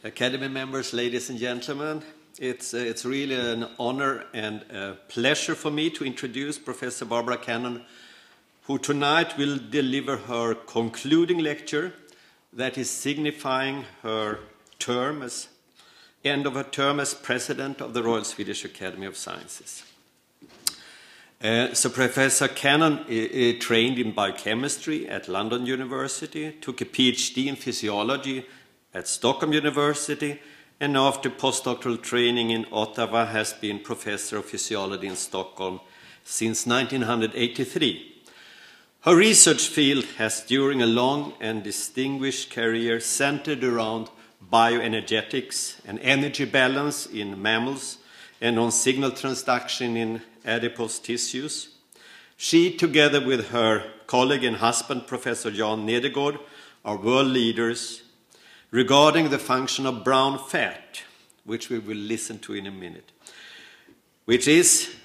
Academy members, ladies and gentlemen, it's really an honor and a pleasure for me to introduce Professor Barbara Cannon, who tonight will deliver her concluding lecture that is signifying her term as end of her term as President of the Royal Swedish Academy of Sciences. So Professor Cannon trained in biochemistry at London University, took a PhD in physiology at Stockholm University, and after postdoctoral training in Ottawa has been Professor of Physiology in Stockholm since 1983. Her research field has, during a long and distinguished career, centered around bioenergetics and energy balance in mammals and on signal transduction in adipose tissues. She, together with her colleague and husband, Professor Jan Nedergaard, are world leaders regarding the function of brown fat, which we will listen to in a minute, which is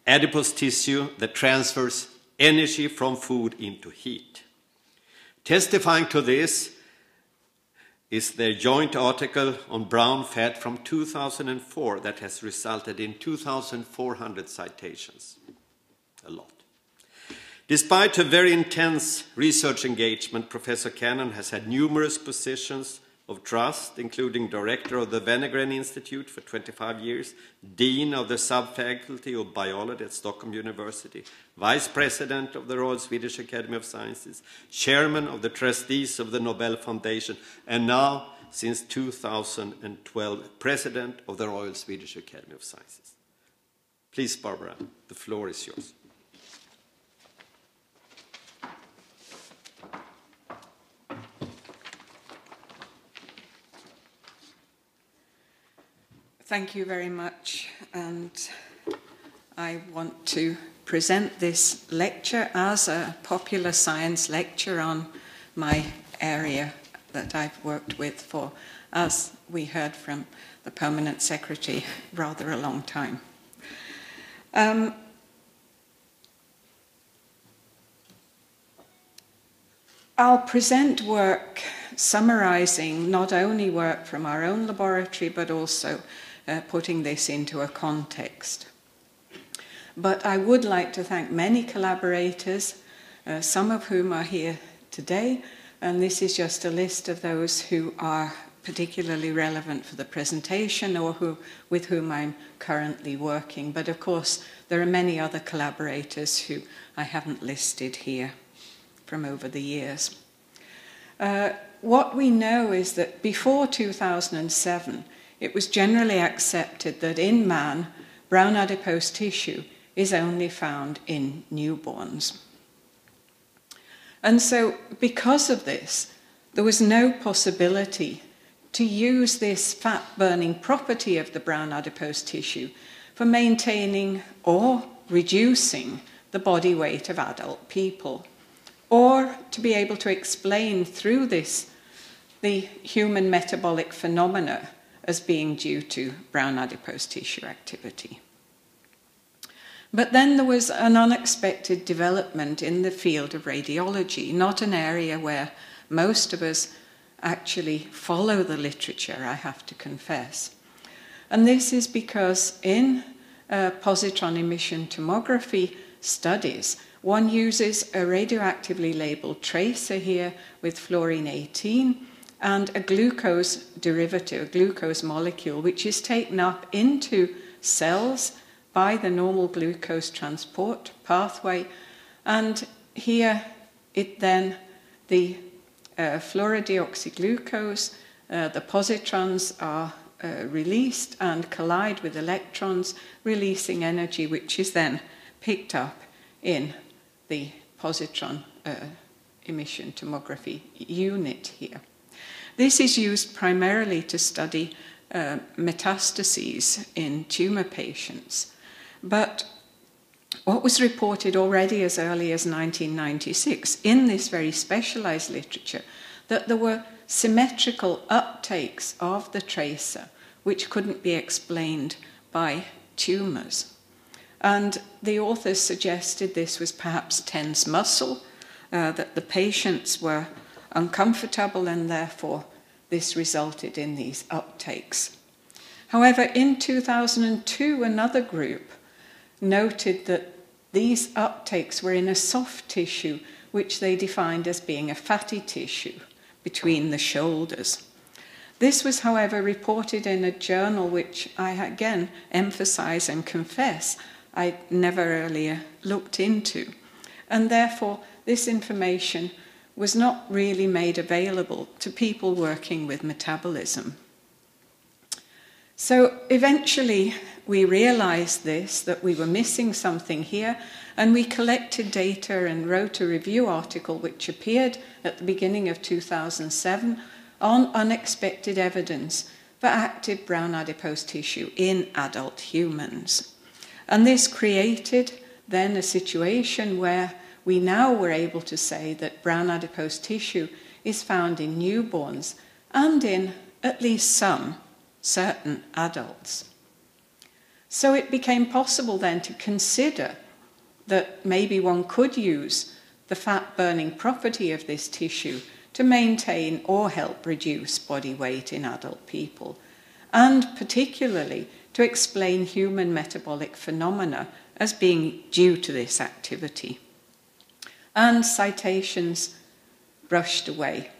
adipose tissue that transfers energy from food into heat. Testifying to this is their joint article on brown fat from 2004 that has resulted in 2,400 citations. A lot. Despite her very intense research engagement, Professor Cannon has had numerous positions of trust, including Director of the Wenner-Gren Institute for 25 years, Dean of the Subfaculty of Biology at Stockholm University, Vice President of the Royal Swedish Academy of Sciences, Chairman of the Trustees of the Nobel Foundation, and now, since 2012, President of the Royal Swedish Academy of Sciences. Please, Barbara, the floor is yours. Thank you very much, and I want to present this lecture as a popular science lecture on my area that I've worked with for, as we heard from the Permanent Secretary, rather a long time. I'll present work summarizing not only work from our own laboratory, but also putting this into a context. But I would like to thank many collaborators, some of whom are here today, and this is just a list of those who are particularly relevant for the presentation or with whom I'm currently working. But of course, there are many other collaborators who I haven't listed here from over the years. What we know is that before 2007, it was generally accepted that in man, brown adipose tissue is only found in newborns. And so, because of this, there was no possibility to use this fat-burning property of the brown adipose tissue for maintaining or reducing the body weight of adult people, or to be able to explain through this the human metabolic phenomena as being due to brown adipose tissue activity. But then there was an unexpected development in the field of radiology, not an area where most of us actually follow the literature, I have to confess. And this is because in positron emission tomography studies, one uses a radioactively labeled tracer here with fluorine 18, and a glucose derivative, a glucose molecule, which is taken up into cells by the normal glucose transport pathway. And here it then, the fluorodeoxyglucose, the positrons are released and collide with electrons, releasing energy, which is then picked up in the positron emission tomography unit here. This is used primarily to study metastases in tumor patients. But what was reported already as early as 1996 in this very specialized literature, that there were symmetrical uptakes of the tracer which couldn't be explained by tumors. And the authors suggested this was perhaps tense muscle, that the patients were uncomfortable and therefore this resulted in these uptakes. However, in 2002, another group noted that these uptakes were in a soft tissue, which they defined as being a fatty tissue between the shoulders. This was, however, reported in a journal which I again emphasize and confess I never earlier looked into, and therefore this information was not really made available to people working with metabolism. So eventually we realized this, that we were missing something here, and we collected data and wrote a review article which appeared at the beginning of 2007 on unexpected evidence for active brown adipose tissue in adult humans. And this created then a situation where we now were able to say that brown adipose tissue is found in newborns and in at least some certain adults. So it became possible then to consider that maybe one could use the fat-burning property of this tissue to maintain or help reduce body weight in adult people, and particularly to explain human metabolic phenomena as being due to this activity. And citations brushed away.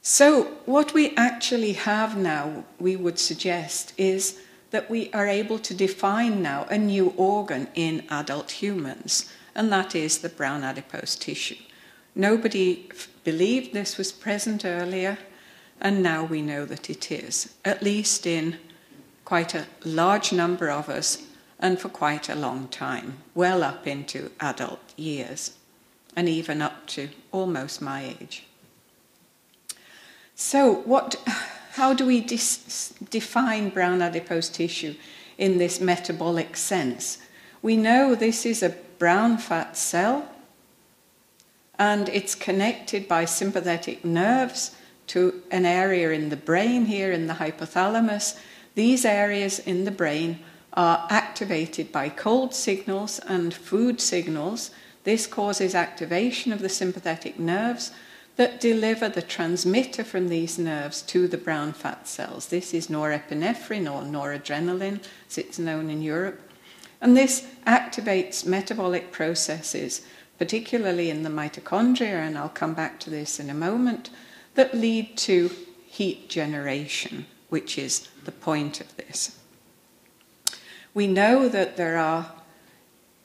So what we actually have now, we would suggest, is that we are able to define now a new organ in adult humans, and that is the brown adipose tissue. Nobody believed this was present earlier, and now we know that it is, at least in quite a large number of us, and for quite a long time, well up into adult years, and even up to almost my age. So how do we define brown adipose tissue in this metabolic sense? We know this is a brown fat cell, and it's connected by sympathetic nerves to an area in the brain here in the hypothalamus. These areas in the brain are activated by cold signals and food signals. This causes activation of the sympathetic nerves that deliver the transmitter from these nerves to the brown fat cells. This is norepinephrine or noradrenaline, as it's known in Europe. And this activates metabolic processes, particularly in the mitochondria, and I'll come back to this in a moment, that lead to heat generation, which is the point of this. We know that there are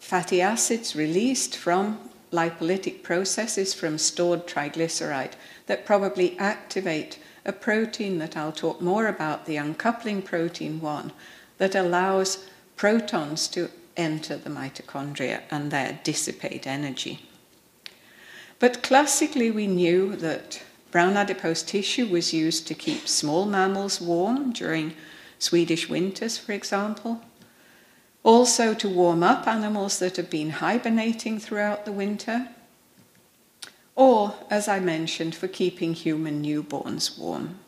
fatty acids released from lipolytic processes from stored triglyceride that probably activate a protein that I'll talk more about, the uncoupling protein 1, that allows protons to enter the mitochondria and there dissipate energy. But classically we knew that brown adipose tissue was used to keep small mammals warm during Swedish winters, for example. Also to warm up animals that have been hibernating throughout the winter, or, as I mentioned, for keeping human newborns warm.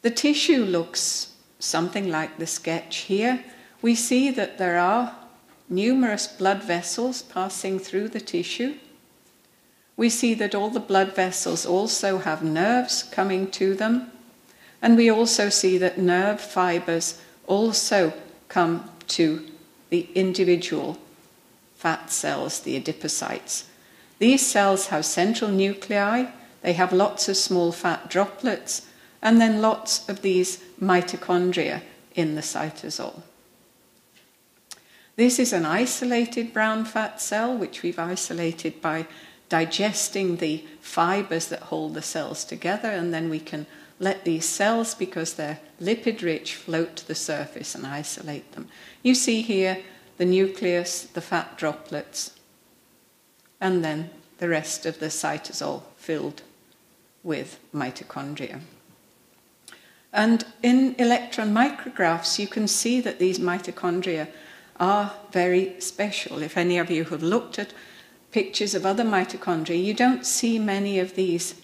The tissue looks something like the sketch here. We see that there are numerous blood vessels passing through the tissue. We see that all the blood vessels also have nerves coming to them, and we also see that nerve fibers also come to the individual fat cells, the adipocytes. These cells have central nuclei, they have lots of small fat droplets, and then lots of these mitochondria in the cytosol. This is an isolated brown fat cell, which we've isolated by digesting the fibers that hold the cells together, and then we can let these cells, because they're lipid-rich, float to the surface and isolate them. You see here the nucleus, the fat droplets, and then the rest of the cytosol filled with mitochondria. And in electron micrographs, you can see that these mitochondria are very special. If any of you have looked at pictures of other mitochondria, you don't see many of these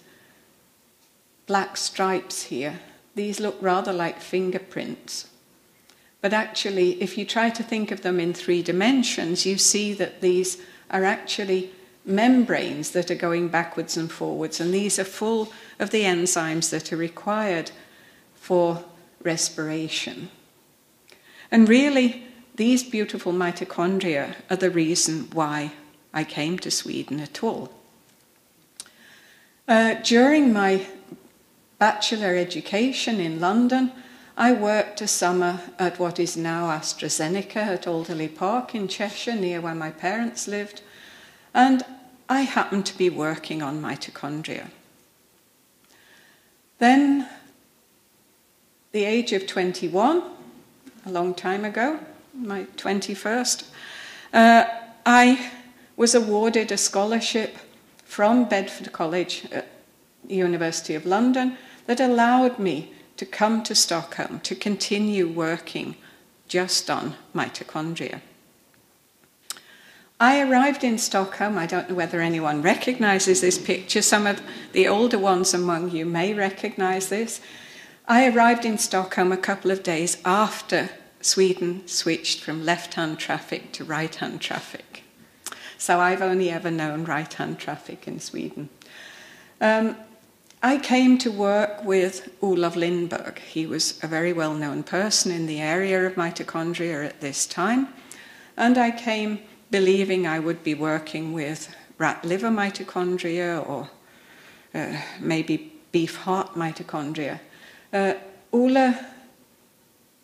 black stripes here. These look rather like fingerprints. But actually, if you try to think of them in 3 dimensions, you see that these are actually membranes that are going backwards and forwards, and these are full of the enzymes that are required for respiration. And really, these beautiful mitochondria are the reason why I came to Sweden at all. During my bachelor education in London, I worked a summer at what is now AstraZeneca at Alderley Park in Cheshire, near where my parents lived, and I happened to be working on mitochondria. Then, the age of 21, a long time ago, my 21st, I was awarded a scholarship from Bedford College at the University of London that allowed me to come to Stockholm to continue working just on mitochondria. I arrived in Stockholm. I don't know whether anyone recognizes this picture. Some of the older ones among you may recognize this. I arrived in Stockholm a couple of days after Sweden switched from left-hand traffic to right-hand traffic. So I've only ever known right-hand traffic in Sweden. I came to work with Olof Lindberg. He was a very well-known person in the area of mitochondria at this time. And I came believing I would be working with rat liver mitochondria or maybe beef heart mitochondria. Ola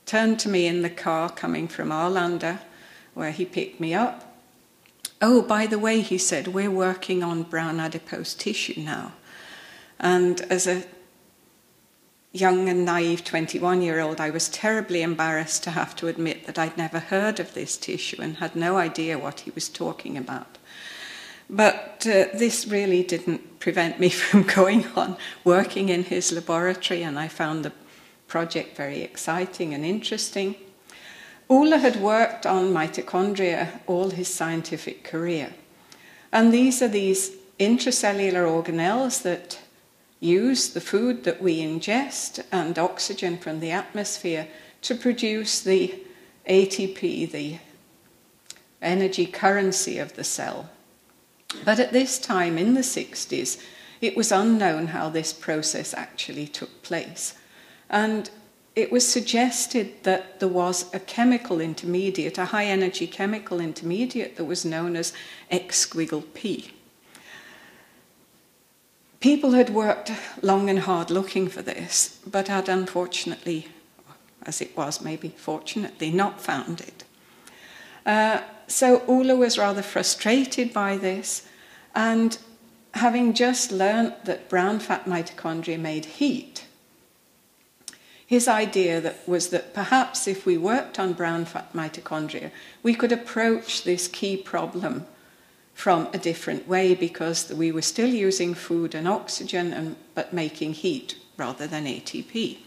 turned to me in the car coming from Arlanda, where he picked me up. Oh, by the way, he said, we're working on brown adipose tissue now. And as a young and naive 21-year-old, I was terribly embarrassed to have to admit that I'd never heard of this tissue and had no idea what he was talking about. But this really didn't prevent me from going on working in his laboratory, and I found the project very exciting and interesting. Ola had worked on mitochondria all his scientific career. And these are these intracellular organelles that use the food that we ingest and oxygen from the atmosphere to produce the ATP, the energy currency of the cell. But at this time, in the 60s, it was unknown how this process actually took place. And it was suggested that there was a chemical intermediate, a high-energy chemical intermediate that was known as X-squiggle-P. People had worked long and hard looking for this, but had unfortunately, as it was maybe fortunately, not found it. So Ola was rather frustrated by this, and having just learnt that brown fat mitochondria made heat, his idea was that perhaps if we worked on brown fat mitochondria, we could approach this key problem from a different way, because we were still using food and oxygen, but making heat rather than ATP.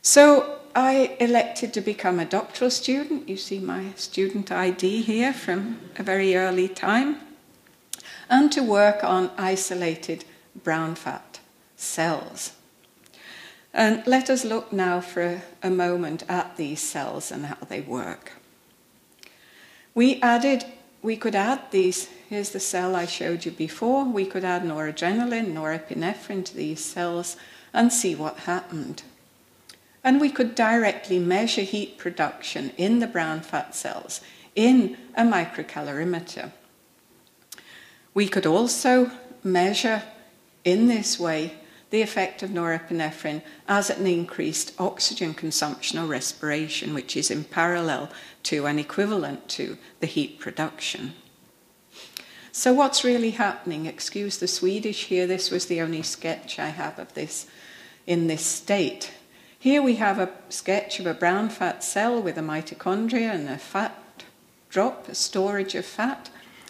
So I elected to become a doctoral student. You see my student ID here from a very early time, and to work on isolated brown fat cells. And let us look now for a moment at these cells and how they work. We could add these, here's the cell I showed you before, we could add noradrenaline, norepinephrine to these cells and see what happened. And we could directly measure heat production in the brown fat cells in a microcalorimeter. We could also measure in this way the effect of norepinephrine as an increased oxygen consumption or respiration, which is in parallel to and equivalent to the heat production. So what's really happening? Excuse the Swedish here, this was the only sketch I have of this in this state. Here we have a sketch of a brown fat cell with a mitochondria and a fat drop, a storage of fat,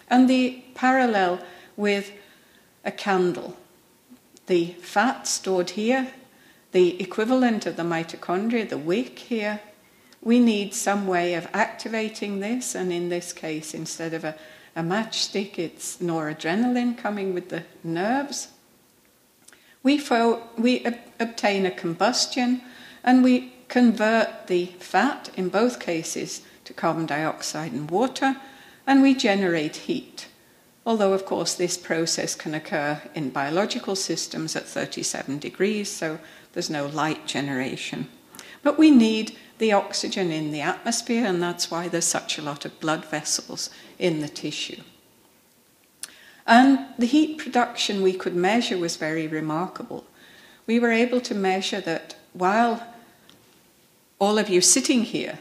and the parallel with a candle. The fat stored here, the equivalent of the mitochondria, the wick here. We need some way of activating this, and in this case, instead of a matchstick, it's noradrenaline coming with the nerves. We obtain a combustion, and we convert the fat, in both cases, to carbon dioxide and water, and we generate heat. Although, of course, this process can occur in biological systems at 37 degrees, so there's no light generation. But we need the oxygen in the atmosphere, and that's why there's such a lot of blood vessels in the tissue. And the heat production we could measure was very remarkable. We were able to measure that while all of you sitting here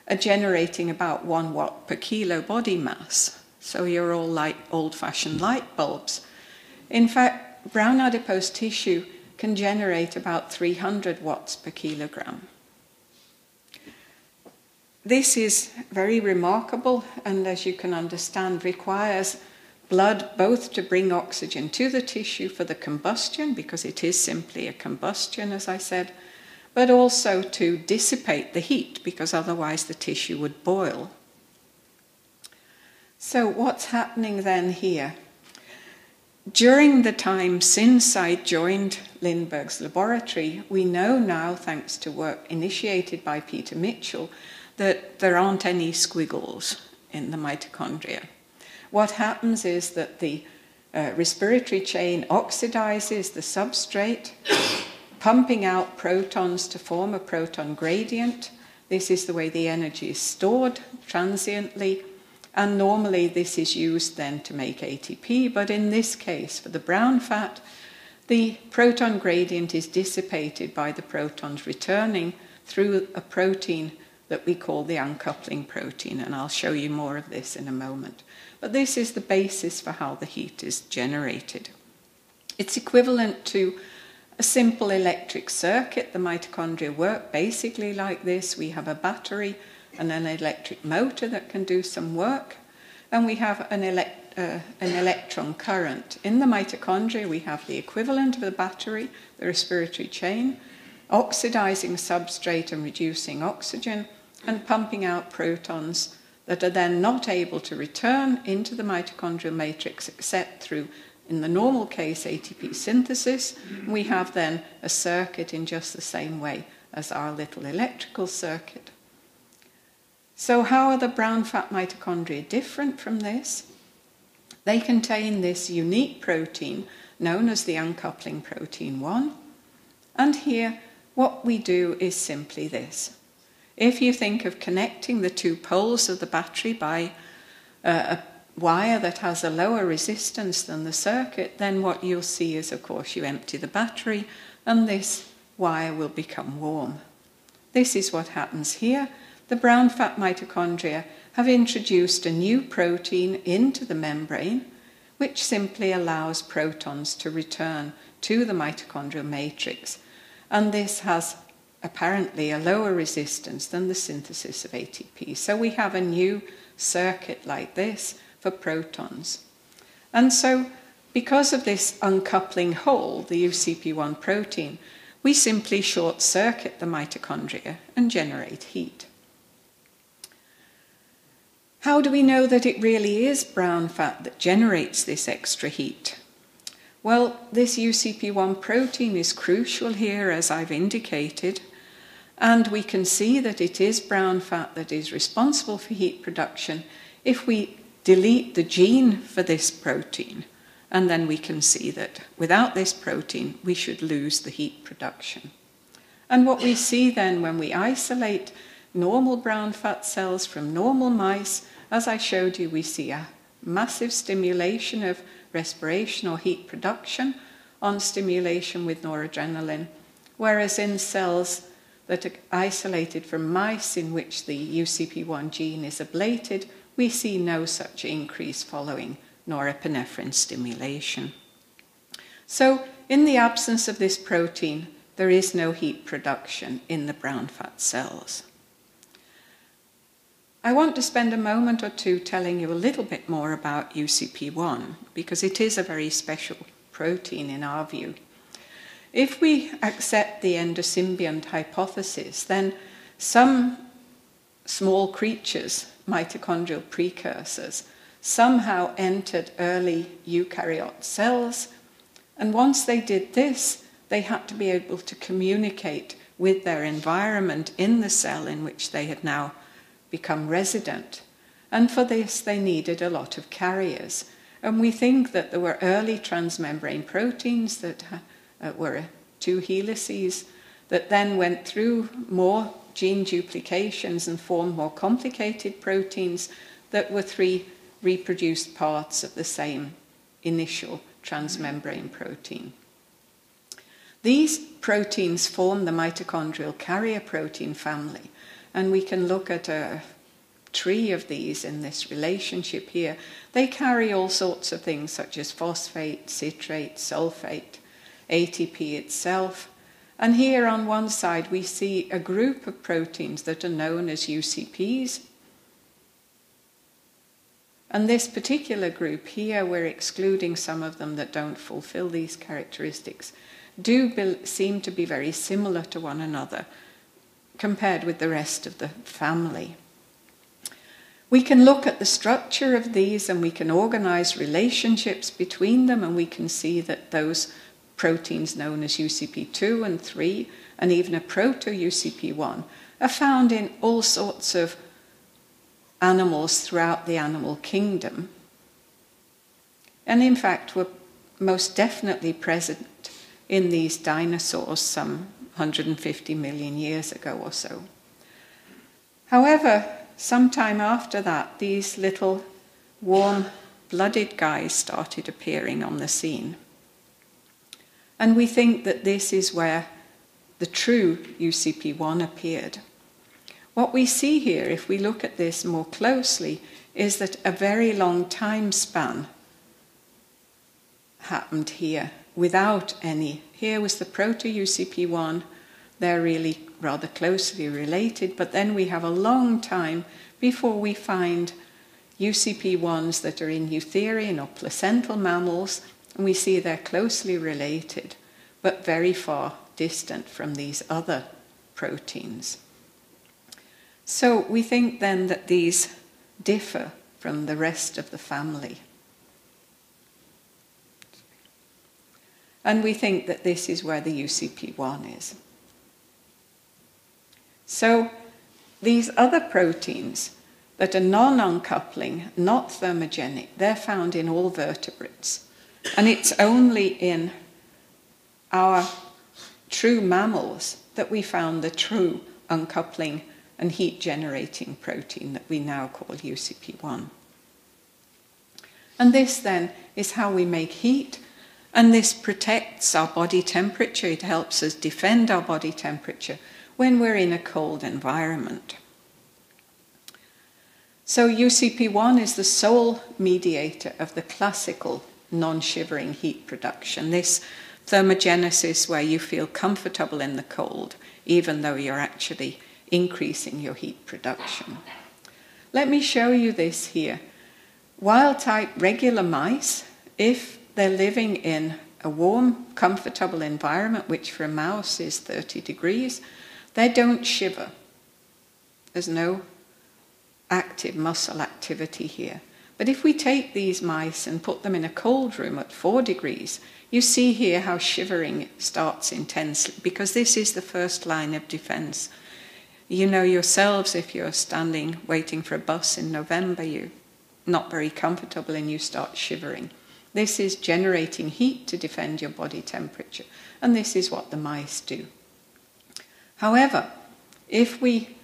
are generating about 1 watt per kilo body mass, so you're all like old-fashioned light bulbs. In fact, brown adipose tissue can generate about 300 watts per kilogram. This is very remarkable, and as you can understand, requires blood both to bring oxygen to the tissue for the combustion, because it is simply a combustion, as I said, but also to dissipate the heat, because otherwise the tissue would boil. So what's happening then here? During the time since I joined Lindbergh's laboratory, we know now, thanks to work initiated by Peter Mitchell, that there aren't any squiggles in the mitochondria. What happens is that the respiratory chain oxidizes the substrate, pumping out protons to form a proton gradient. This is the way the energy is stored transiently. And normally this is used then to make ATP, but in this case, for the brown fat, the proton gradient is dissipated by the protons returning through a protein that we call the uncoupling protein, and I'll show you more of this in a moment. But this is the basis for how the heat is generated. It's equivalent to a simple electric circuit. The mitochondria work basically like this. We have a battery and an electric motor that can do some work, and we have an electron current. In the mitochondria, we have the equivalent of the battery, the respiratory chain, oxidizing substrate and reducing oxygen, and pumping out protons that are then not able to return into the mitochondrial matrix except through, in the normal case, ATP synthesis. We have then a circuit in just the same way as our little electrical circuit. So how are the brown fat mitochondria different from this? They contain this unique protein known as the uncoupling protein 1. And here, what we do is simply this. If you think of connecting the two poles of the battery by a wire that has a lower resistance than the circuit, then what you'll see is, of course, you empty the battery and this wire will become warm. This is what happens here. The brown fat mitochondria have introduced a new protein into the membrane, which simply allows protons to return to the mitochondrial matrix. And this has apparently a lower resistance than the synthesis of ATP. So we have a new circuit like this for protons. And so because of this uncoupling hole, the UCP1 protein, we simply short circuit the mitochondria and generate heat. How do we know that it really is brown fat that generates this extra heat? Well, this UCP1 protein is crucial here, as I've indicated, and we can see that it is brown fat that is responsible for heat production if we delete the gene for this protein, and then we can see that without this protein we should lose the heat production. And what we see then when we isolate normal brown fat cells from normal mice, as I showed you, we see a massive stimulation of respiration or heat production on stimulation with noradrenaline, whereas in cells that are isolated from mice in which the UCP1 gene is ablated, we see no such increase following norepinephrine stimulation. So, in the absence of this protein, there is no heat production in the brown fat cells. I want to spend a moment or two telling you a little bit more about UCP1, because it is a very special protein in our view. If we accept the endosymbiont hypothesis, then some small creatures, mitochondrial precursors, somehow entered early eukaryote cells, and once they did this, they had to be able to communicate with their environment in the cell in which they had now become resident. And for this, they needed a lot of carriers. And we think that there were early transmembrane proteins that were 2 helices that then went through more gene duplications and formed more complicated proteins that were 3 reproduced parts of the same initial transmembrane protein. These proteins form the mitochondrial carrier protein family, and we can look at a tree of these in this relationship here. They carry all sorts of things such as phosphate, citrate, sulfate, ATP itself. And here on one side we see a group of proteins that are known as UCPs. And this particular group here, we're excluding some of them that don't fulfill these characteristics, seem to be very similar to one another compared with the rest of the family. We can look at the structure of these and we can organize relationships between them, and we can see that those proteins known as UCP2 and 3 and even a proto-UCP1 are found in all sorts of animals throughout the animal kingdom, and in fact were most definitely present in these dinosaurs some 150 million years ago or so. However, sometime after that, these little warm-blooded guys started appearing on the scene. And we think that this is where the true UCP1 appeared. What we see here, if we look at this more closely, is that a very long time span happened here without any. Here was the proto-UCP1. They're really rather closely related, but then we have a long time before we find UCP1s that are in eutherian or placental mammals, and we see they're closely related, but very far distant from these other proteins. So we think then that these differ from the rest of the family. And we think that this is where the UCP1 is. So these other proteins that are non-uncoupling, not thermogenic, they're found in all vertebrates. And it's only in our true mammals that we found the true uncoupling and heat-generating protein that we now call UCP1. And this then is how we make heat, and this protects our body temperature. It helps us defend our body temperature when we're in a cold environment. So UCP1 is the sole mediator of the classical non-shivering heat production, this thermogenesis where you feel comfortable in the cold, even though you're actually increasing your heat production. Let me show you this here. Wild-type regular mice, if they're living in a warm, comfortable environment, which for a mouse is 30 degrees, they don't shiver. There's no active muscle activity here. But if we take these mice and put them in a cold room at 4 degrees, you see here how shivering starts intensely, because this is the first line of defense. You know yourselves, if you're standing waiting for a bus in November, you're not very comfortable and you start shivering. This is generating heat to defend your body temperature, and this is what the mice do. However, if we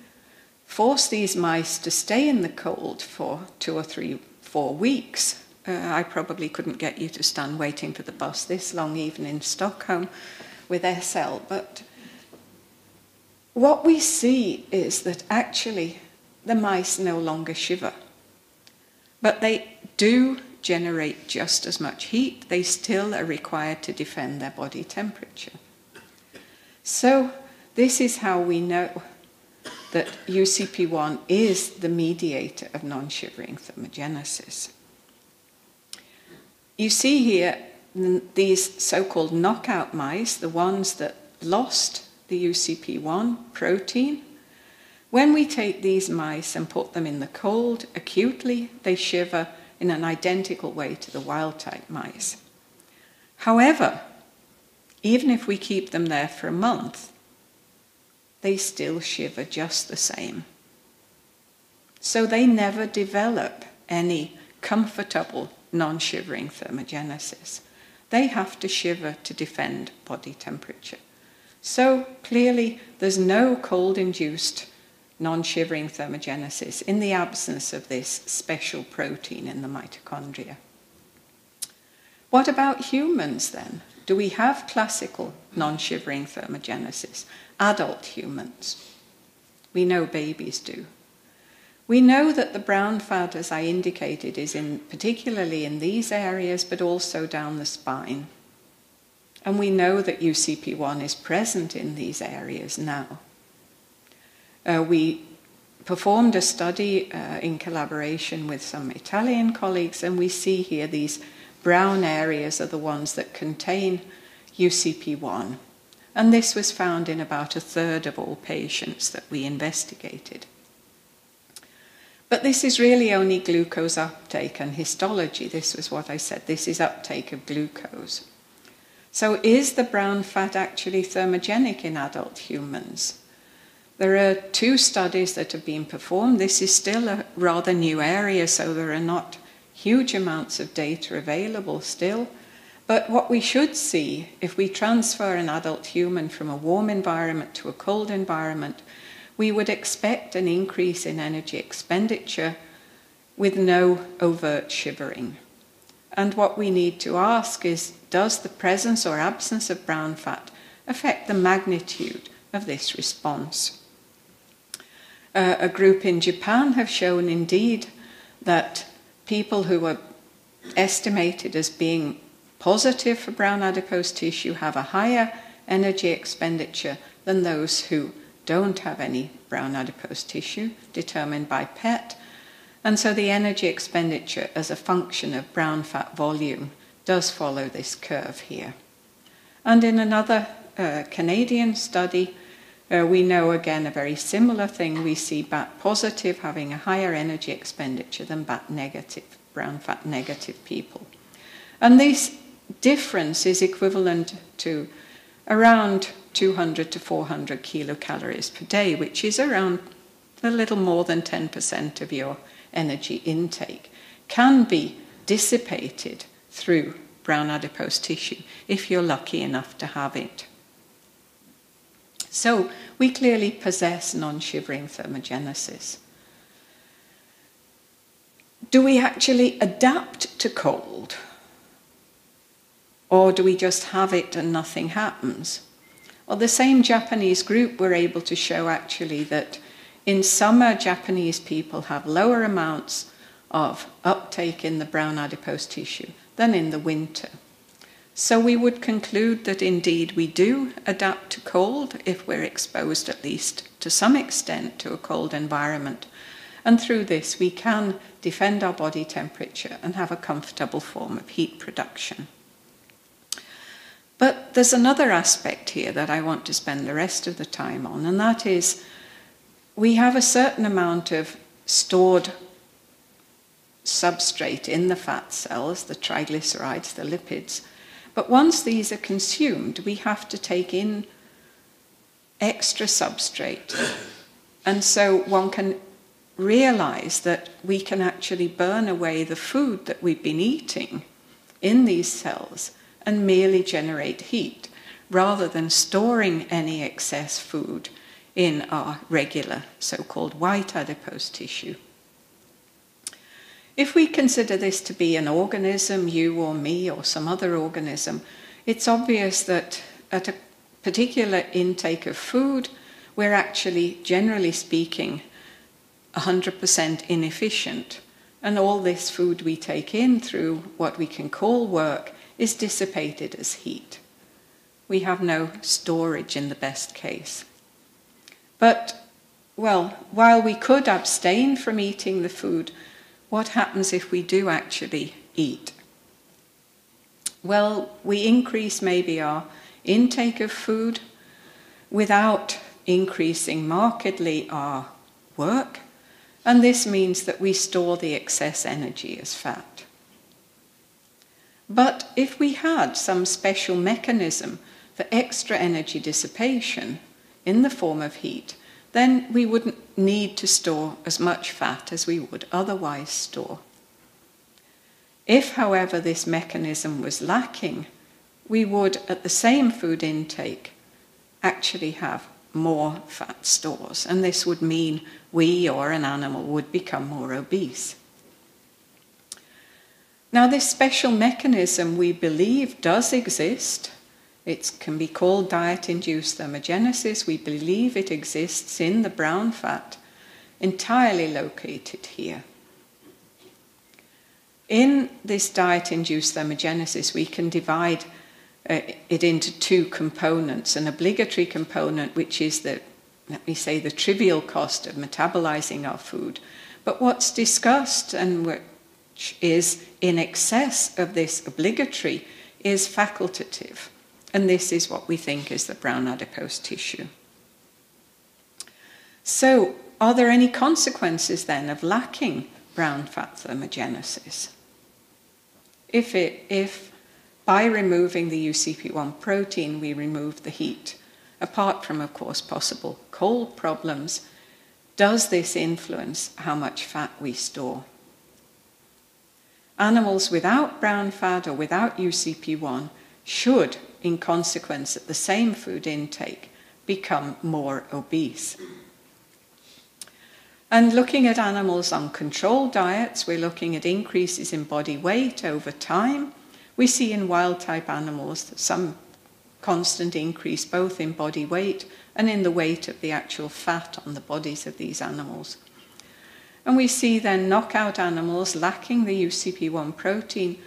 force these mice to stay in the cold for 2 or 3, 4 weeks, I probably couldn't get you to stand waiting for the bus this long, even in Stockholm with SL, but what we see is that actually the mice no longer shiver, but they do generate just as much heat. They still are required to defend their body temperature. So this is how we know that UCP1 is the mediator of non-shivering thermogenesis. You see here these so-called knockout mice, the ones that lost the UCP1 protein. When we take these mice and put them in the cold acutely, they shiver in an identical way to the wild-type mice. However, even if we keep them there for a month, they still shiver just the same. So they never develop any comfortable non-shivering thermogenesis. They have to shiver to defend body temperature. So clearly there's no cold-induced non-shivering thermogenesis in the absence of this special protein in the mitochondria. What about humans then? Do we have classical non-shivering thermogenesis? Adult humans? We know babies do. We know that the brown fat, as I indicated, is particularly in these areas, but also down the spine. And we know that UCP1 is present in these areas now. We performed a study in collaboration with some Italian colleagues, and we see here these brown areas are the ones that contain UCP1. And this was found in about a third of all patients that we investigated. But this is really only glucose uptake and histology. This was what I said. This is uptake of glucose. So is the brown fat actually thermogenic in adult humans? There are 2 studies that have been performed. This is still a rather new area, so there are not huge amounts of data available still. But what we should see, if we transfer an adult human from a warm environment to a cold environment, we would expect an increase in energy expenditure with no overt shivering. And what we need to ask is, does the presence or absence of brown fat affect the magnitude of this response? A group in Japan have shown indeed that people who are estimated as being positive for brown adipose tissue have a higher energy expenditure than those who don't have any brown adipose tissue, determined by PET. And so the energy expenditure as a function of brown fat volume does follow this curve here. And in another Canadian study, we know again a very similar thing. We see BAT positive having a higher energy expenditure than BAT negative, brown fat negative people. And this difference is equivalent to around 200 to 400 kilocalories per day, which is around a little more than 10% of your energy intake, can be dissipated through brown adipose tissue if you're lucky enough to have it. So we clearly possess non-shivering thermogenesis. Do we actually adapt to cold? Or do we just have it and nothing happens? Well, the same Japanese group were able to show actually that in summer, Japanese people have lower amounts of uptake in the brown adipose tissue than in the winter. So we would conclude that indeed we do adapt to cold if we're exposed at least to some extent to a cold environment. And through this we can defend our body temperature and have a comfortable form of heat production. But there's another aspect here that I want to spend the rest of the time on, and that is we have a certain amount of stored substrate in the fat cells, the triglycerides, the lipids. But once these are consumed, we have to take in extra substrate. And so one can realize that we can actually burn away the food that we've been eating in these cells and merely generate heat, rather than storing any excess food in our regular so-called white adipose tissue. If we consider this to be an organism, you or me or some other organism, it's obvious that at a particular intake of food, we're actually, generally speaking, 100% inefficient. And all this food we take in through what we can call work is dissipated as heat. We have no storage in the best case. But, well, while we could abstain from eating the food, what happens if we do actually eat? Well, we increase maybe our intake of food without increasing markedly our work, and this means that we store the excess energy as fat. But if we had some special mechanism for extra energy dissipation in the form of heat, then we wouldn't need to store as much fat as we would otherwise store. If, however, this mechanism was lacking, we would, at the same food intake, actually have more fat stores, and this would mean we or an animal would become more obese. Now, this special mechanism we believe does exist. It can be called diet-induced thermogenesis. We believe it exists in the brown fat, entirely located here. In this diet-induced thermogenesis, we can divide it into two components: an obligatory component, which is the trivial cost of metabolizing our food. But what's discussed, and which is in excess of this obligatory, is facultative. And this is what we think is the brown adipose tissue. So, are there any consequences then of lacking brown fat thermogenesis? If by removing the UCP1 protein we remove the heat, apart from, of course, possible cold problems, does this influence how much fat we store? Animals without brown fat or without UCP1 should, in consequence at the same food intake, become more obese. And looking at animals on controlled diets, we're looking at increases in body weight over time. We see in wild-type animals some constant increase both in body weight and in the weight of the actual fat on the bodies of these animals. And we see then knockout animals lacking the UCP1 protein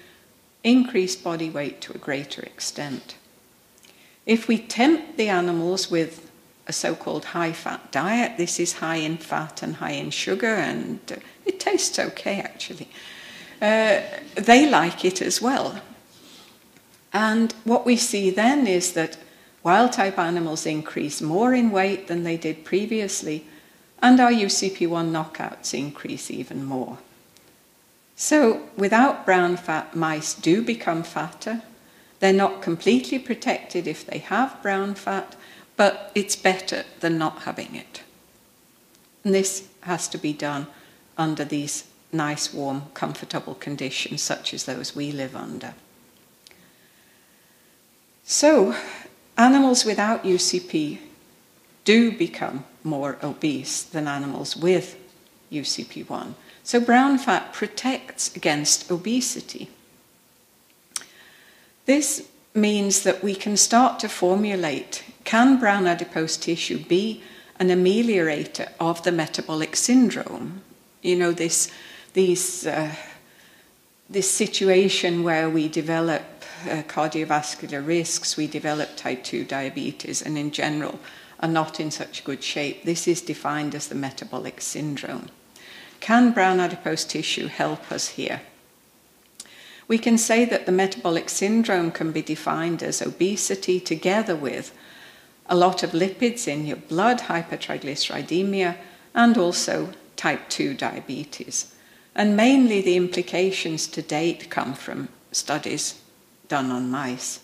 increase body weight to a greater extent. If we tempt the animals with a so-called high-fat diet, this is high in fat and high in sugar, and it tastes okay actually. They like it as well. And what we see then is that wild-type animals increase more in weight than they did previously, and our UCP1 knockouts increase even more. So without brown fat, mice do become fatter. They're not completely protected if they have brown fat, but it's better than not having it. And this has to be done under these nice, warm, comfortable conditions such as those we live under. So, animals without UCP do become more obese than animals with UCP1. So brown fat protects against obesity. This means that we can start to formulate, can brown adipose tissue be an ameliorator of the metabolic syndrome? You know, this situation where we develop cardiovascular risks, we develop type 2 diabetes, and in general are not in such good shape. This is defined as the metabolic syndrome. Can brown adipose tissue help us here? We can say that the metabolic syndrome can be defined as obesity together with a lot of lipids in your blood, hypertriglyceridemia, and also type 2 diabetes. And mainly the implications to date come from studies done on mice.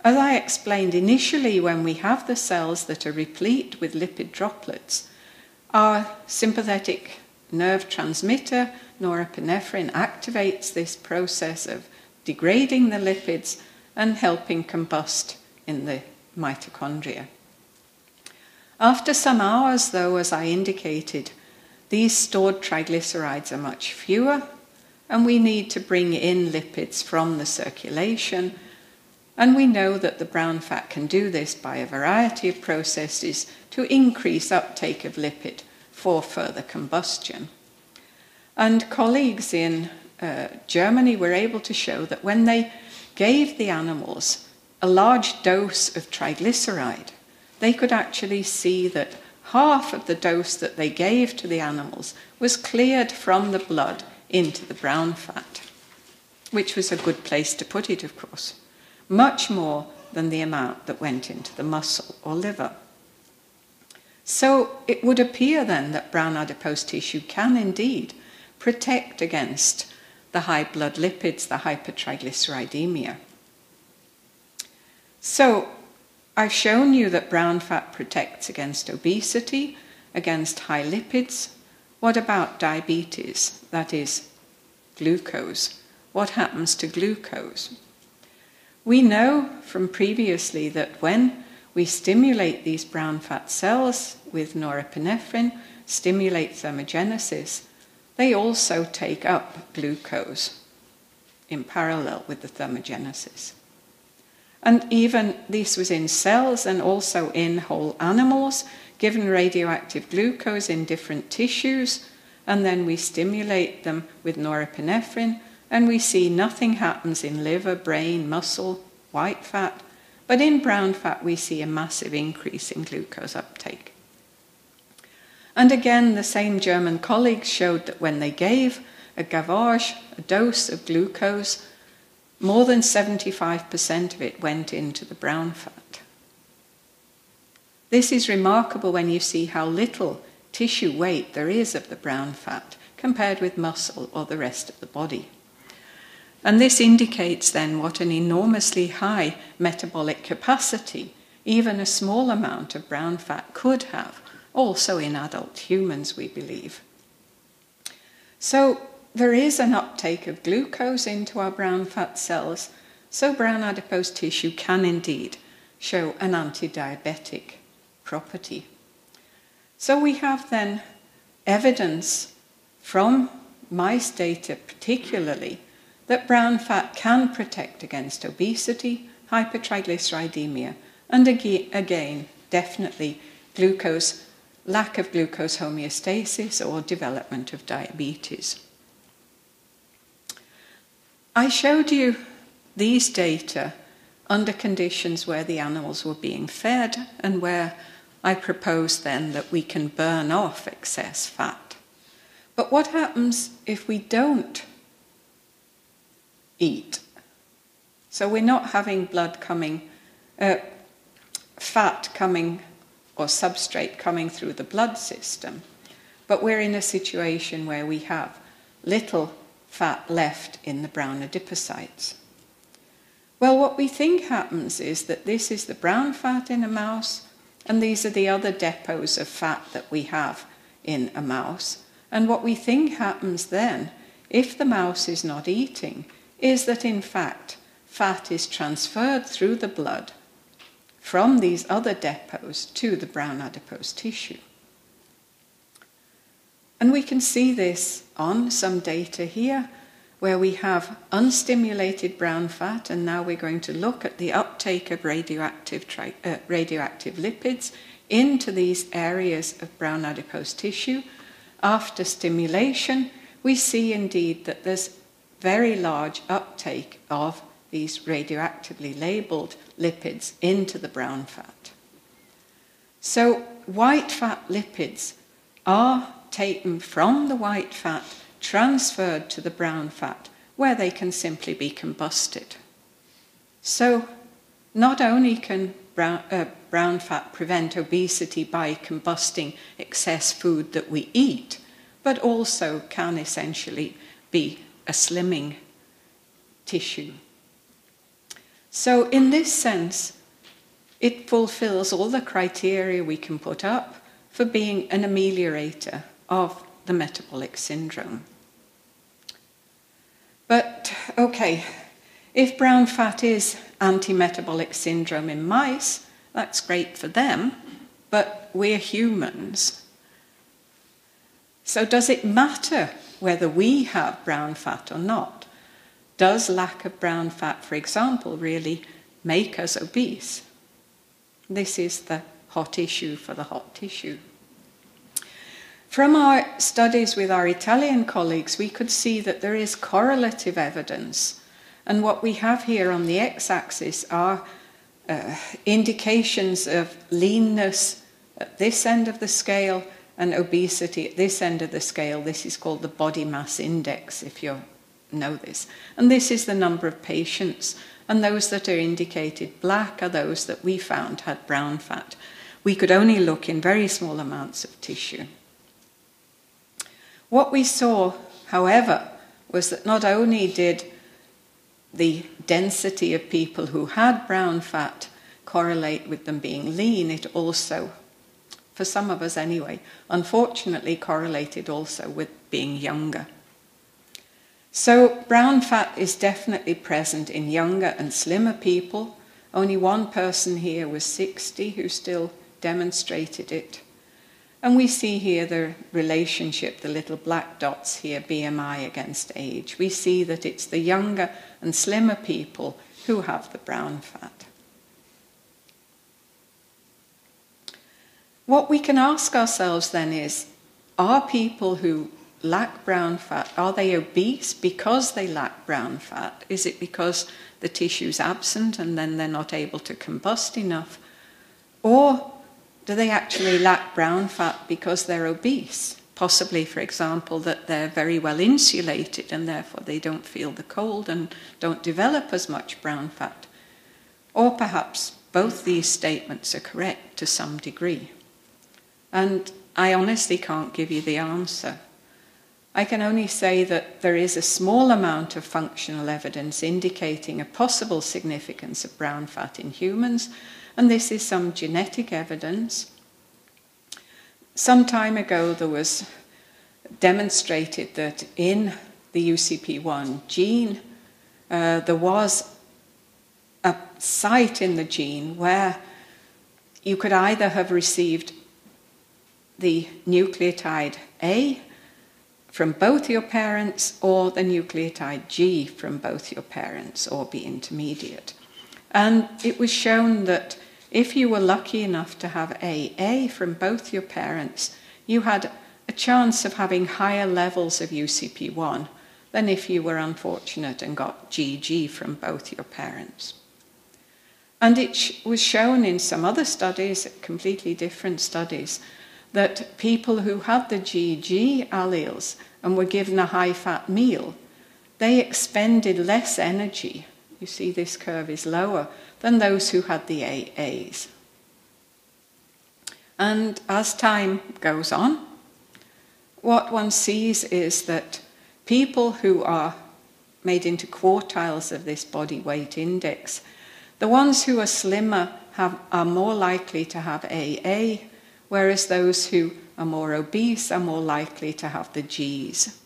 As I explained initially, when we have the cells that are replete with lipid droplets, our sympathetic nerve transmitter, norepinephrine, activates this process of degrading the lipids and helping combust in the mitochondria. After some hours, though, as I indicated, these stored triglycerides are much fewer, and we need to bring in lipids from the circulation. And we know that the brown fat can do this by a variety of processes to increase uptake of lipid for further combustion. And colleagues in Germany were able to show that when they gave the animals a large dose of triglyceride, they could actually see that half of the dose that they gave to the animals was cleared from the blood into the brown fat, which was a good place to put it, of course. Much more than the amount that went into the muscle or liver. So it would appear then that brown adipose tissue can indeed protect against the high blood lipids, the hypertriglyceridemia. So I've shown you that brown fat protects against obesity, against high lipids. What about diabetes? That is, glucose. What happens to glucose? We know from previously that when we stimulate these brown fat cells with norepinephrine, stimulate thermogenesis, they also take up glucose in parallel with the thermogenesis. And even this was in cells and also in whole animals, given radioactive glucose in different tissues, and then we stimulate them with norepinephrine, and we see nothing happens in liver, brain, muscle, white fat, but in brown fat we see a massive increase in glucose uptake. And again, the same German colleagues showed that when they gave a gavage, a dose of glucose, more than 75% of it went into the brown fat. This is remarkable when you see how little tissue weight there is of the brown fat compared with muscle or the rest of the body. And this indicates then what an enormously high metabolic capacity even a small amount of brown fat could have, also in adult humans, we believe. So there is an uptake of glucose into our brown fat cells, so brown adipose tissue can indeed show an anti-diabetic property. So we have then evidence from mice data particularly that brown fat can protect against obesity, hypertriglyceridemia, and again, definitely lack of glucose homeostasis or development of diabetes. I showed you these data under conditions where the animals were being fed and where I proposed then that we can burn off excess fat. But what happens if we don't eat? So we're not having fat coming or substrate coming through the blood system, but we're in a situation where we have little fat left in the brown adipocytes. Well, what we think happens is that this is the brown fat in a mouse, and these are the other depots of fat that we have in a mouse. And what we think happens then, if the mouse is not eating, is that in fact fat is transferred through the blood from these other depots to the brown adipose tissue. And we can see this on some data here where we have unstimulated brown fat, and now we're going to look at the uptake of radioactive lipids into these areas of brown adipose tissue. After stimulation, we see indeed that there's very large uptake of these radioactively labeled lipids into the brown fat. So white fat lipids are taken from the white fat, transferred to the brown fat, where they can simply be combusted. So not only can brown fat prevent obesity by combusting excess food that we eat, but also can essentially be a slimming tissue. So in this sense, it fulfills all the criteria we can put up for being an ameliorator of the metabolic syndrome. But, okay, if brown fat is anti-metabolic syndrome in mice, that's great for them, but we're humans. So does it matter whether we have brown fat or not? Does lack of brown fat, for example, really make us obese? This is the hot issue for the hot tissue. From our studies with our Italian colleagues, we could see that there is correlative evidence. And what we have here on the x-axis are indications of leanness at this end of the scale and obesity at this end of the scale. This is called the body mass index, if you know this. And this is the number of patients. And those that are indicated black are those that we found had brown fat. We could only look in very small amounts of tissue. What we saw, however, was that not only did the density of people who had brown fat correlate with them being lean, it also, for some of us anyway, unfortunately correlated also with being younger. So brown fat is definitely present in younger and slimmer people. Only one person here was 60 who still demonstrated it. And we see here the relationship, the little black dots here, BMI against age. We see that it's the younger and slimmer people who have the brown fat. What we can ask ourselves then is, are people who lack brown fat, are they obese because they lack brown fat? Is it because the tissue's absent and then they're not able to combust enough? Or do they actually lack brown fat because they're obese? Possibly, for example, that they're very well insulated and therefore they don't feel the cold and don't develop as much brown fat. Or perhaps both these statements are correct to some degree. And I honestly can't give you the answer. I can only say that there is a small amount of functional evidence indicating a possible significance of brown fat in humans, and this is some genetic evidence. Some time ago there was demonstrated that in the UCP1 gene there was a site in the gene where you could either have received the nucleotide A from both your parents or the nucleotide G from both your parents, or be intermediate. And it was shown that if you were lucky enough to have AA from both your parents, you had a chance of having higher levels of UCP1 than if you were unfortunate and got GG from both your parents. And it was shown in some other studies, completely different studies, that people who had the GG alleles and were given a high-fat meal, they expended less energy, you see this curve is lower, than those who had the AAs. And as time goes on, what one sees is that people who are made into quartiles of this body weight index, the ones who are slimmer are more likely to have AA, whereas those who are more obese are more likely to have the Gs.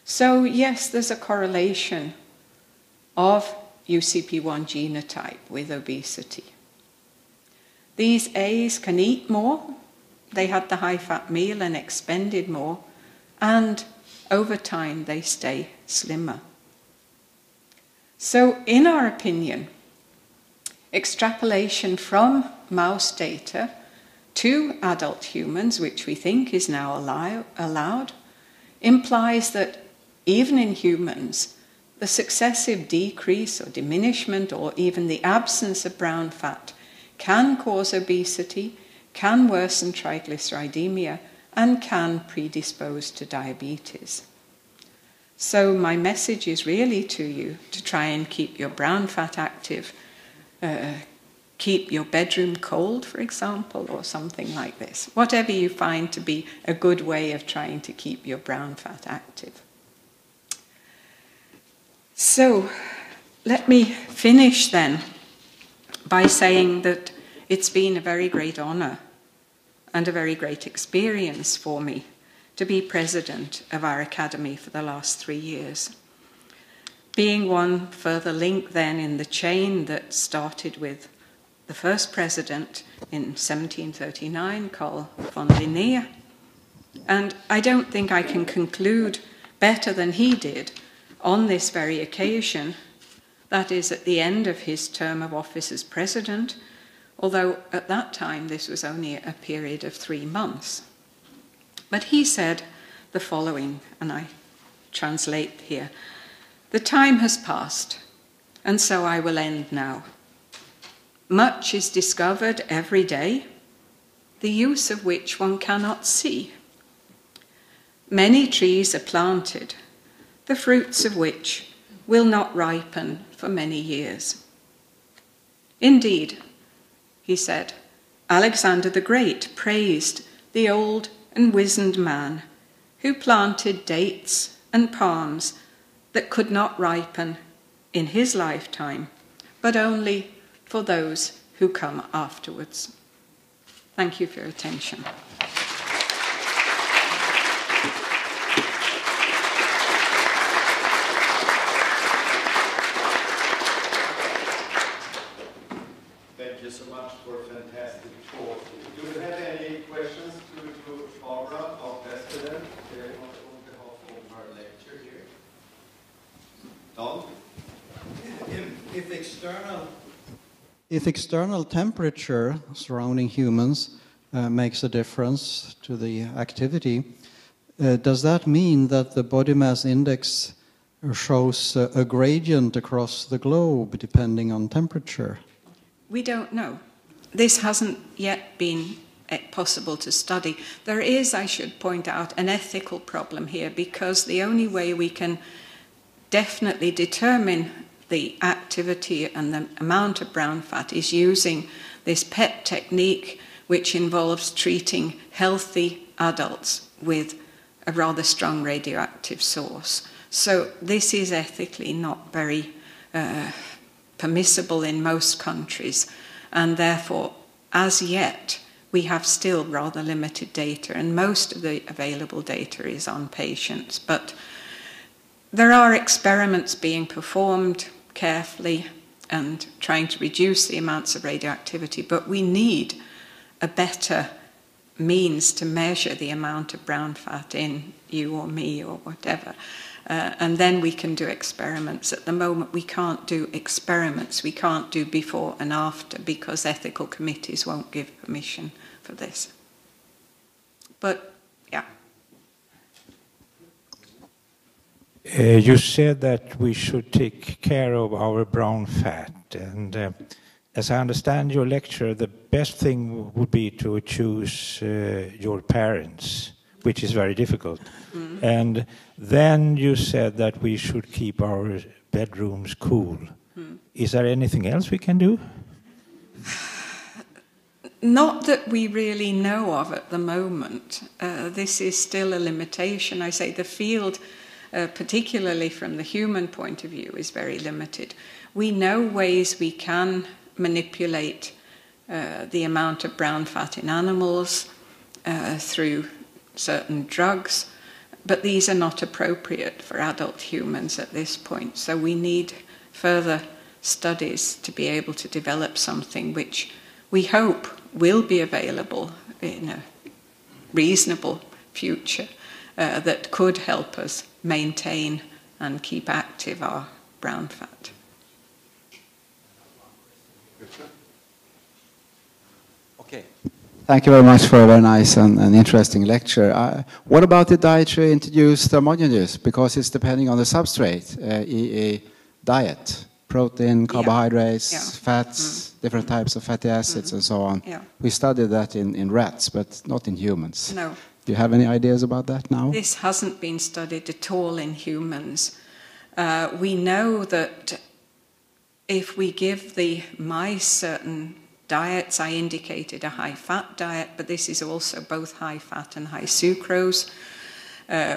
So yes, there's a correlation of UCP1 genotype with obesity. These As can eat more, they had the high-fat meal and expended more, and over time they stay slimmer. So in our opinion, extrapolation from mouse data to adult humans, which we think is now allowed, implies that even in humans, the successive decrease or diminishment or even the absence of brown fat can cause obesity, can worsen triglyceridemia, and can predispose to diabetes. So my message is really to you to try and keep your brown fat active, keep your bedroom cold, for example, or something like this. Whatever you find to be a good way of trying to keep your brown fat active. So let me finish then by saying that it's been a very great honor and a very great experience for me to be president of our academy for the last 3 years. Being one further link then in the chain that started with the first president in 1739, Carl von Linné. And I don't think I can conclude better than he did on this very occasion, that is at the end of his term of office as president, although at that time this was only a period of 3 months. But he said the following, and I translate here: "The time has passed, and so I will end now. Much is discovered every day, the use of which one cannot see. Many trees are planted, the fruits of which will not ripen for many years. Indeed," he said, "Alexander the Great praised the old and wizened man who planted dates and palms that could not ripen in his lifetime, but only for those who come afterwards." Thank you for your attention. Tom? If external temperature surrounding humans makes a difference to the activity, does that mean that the body mass index shows a gradient across the globe depending on temperature? We don't know. This hasn't yet been possible to study. There is, I should point out, an ethical problem here, because the only way we can definitely determine the activity and the amount of brown fat is using this PET technique, which involves treating healthy adults with a rather strong radioactive source. So this is ethically not very permissible in most countries, and therefore, as yet, we have still rather limited data, and most of the available data is on patients. But there are experiments being performed carefully and trying to reduce the amounts of radioactivity, but we need a better means to measure the amount of brown fat in you or me or whatever. And then we can do experiments. At the moment, we can't do experiments. We can't do before and after because ethical committees won't give permission for this. But, yeah. You said that we should take care of our brown fat. And as I understand your lecture, the best thing would be to choose your parents, which is very difficult. Mm-hmm. And then you said that we should keep our bedrooms cool. Mm. Is there anything else we can do? Not that we really know of at the moment. This is still a limitation. I say the field, particularly from the human point of view, is very limited. We know ways we can manipulate the amount of brown fat in animals through certain drugs, but these are not appropriate for adult humans at this point. So we need further studies to be able to develop something which we hope will be available in a reasonable future that could help us maintain and keep active our brown fat. Okay. Thank you very much for a very nice and interesting lecture. What about the dietary introduced thermogenesis? Because it's depending on the substrate, diet, protein, carbohydrates, fats, different types of fatty acids, and so on. Yeah. We studied that in rats, but not in humans. No. Do you have any ideas about that now? This hasn't been studied at all in humans. We know that if we give the mice certain diets, I indicated a high-fat diet, but this is also both high-fat and high sucrose.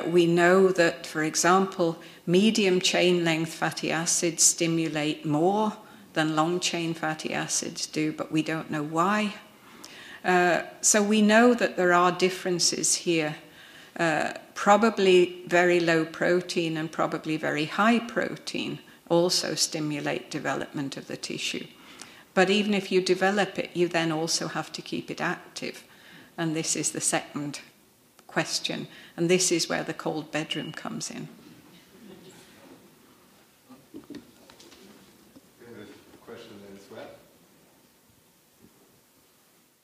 We know that, for example, medium chain-length fatty acids stimulate more than long-chain fatty acids do, but we don't know why. So we know that there are differences here, probably very low protein and probably very high protein also stimulate development of the tissue. But even if you develop it, you then also have to keep it active. And this is the second question. And this is where the cold bedroom comes in.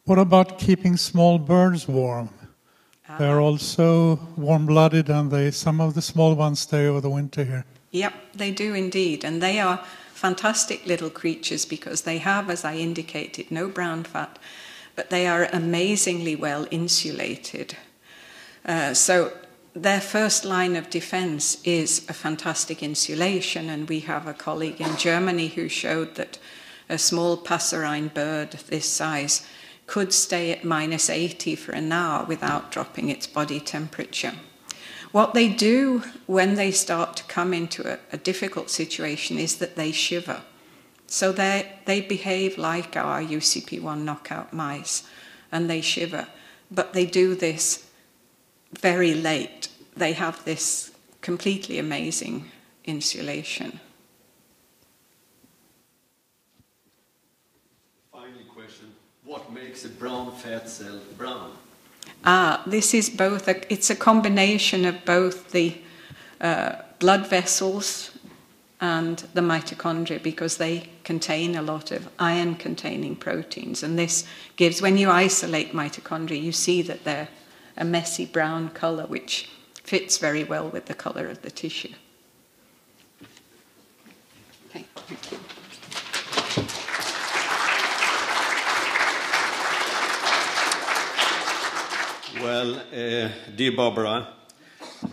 What about keeping small birds warm? They're also warm-blooded, and some of the small ones stay over the winter here. Yep, they do indeed. And they are fantastic little creatures because they have, as I indicated, no brown fat, but they are amazingly well insulated. So their first line of defense is a fantastic insulation, and we have a colleague in Germany who showed that a small passerine bird this size could stay at -80 for an hour without dropping its body temperature. What they do when they start to come into a difficult situation is that they shiver. So they behave like our UCP1 knockout mice, and they shiver. But they do this very late. They have this completely amazing insulation. Final question. What makes a brown fat cell brown? This is it's a combination of both the blood vessels and the mitochondria, because they contain a lot of iron-containing proteins. And this gives, when you isolate mitochondria, you see that they're a messy brown colour, which fits very well with the colour of the tissue. Okay, thank you. Well, dear Barbara,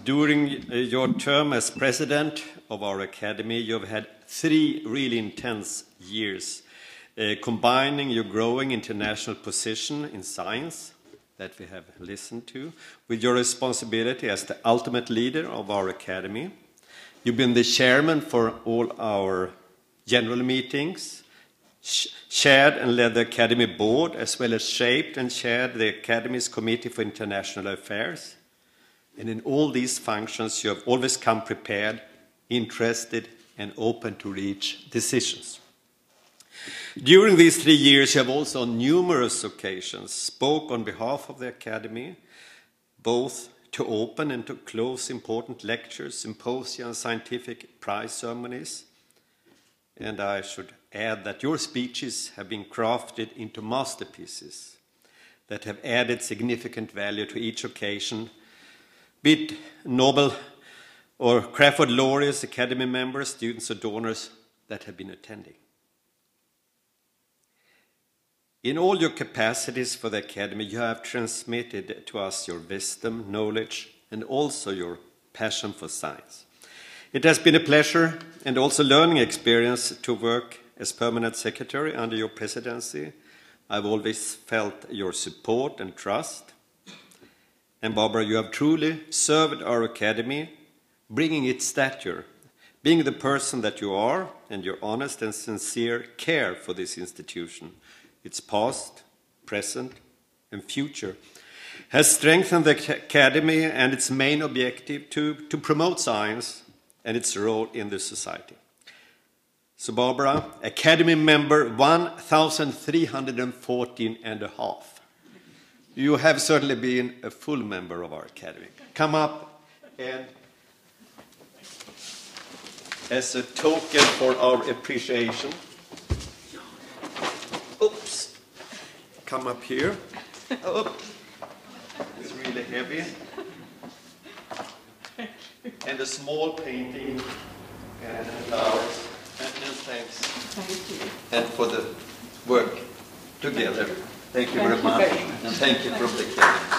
during your term as president of our academy, you've had 3 really intense years, combining your growing international position in science that we have listened to with your responsibility as the ultimate leader of our academy. You've been the chairman for all our general meetings, chaired and led the Academy board, as well as shaped and chaired the Academy's Committee for International Affairs. And in all these functions, you have always come prepared, interested, and open to reach decisions. During these 3 years, you have also on numerous occasions spoke on behalf of the Academy, both to open and to close important lectures, symposia, and scientific prize ceremonies. And I should add that your speeches have been crafted into masterpieces that have added significant value to each occasion, be it Nobel or Crawford laureates, Academy members, students or donors that have been attending. In all your capacities for the Academy, you have transmitted to us your wisdom, knowledge, and also your passion for science. It has been a pleasure and also learning experience to work as permanent secretary under your presidency. I've always felt your support and trust. And Barbara, you have truly served our Academy, bringing its stature, being the person that you are, and your honest and sincere care for this institution, its past, present, and future, has strengthened the Academy and its main objective to promote science and its role in the society. So Barbara, Academy member 1,314 and a half. You have certainly been a full member of our Academy. Come up and, as a token for our appreciation, oops, come up here. Oh, it's really heavy. And a small painting and flowers. And thanks. Thank you. And for the work together. Thank you very much. And thank you from the Academy.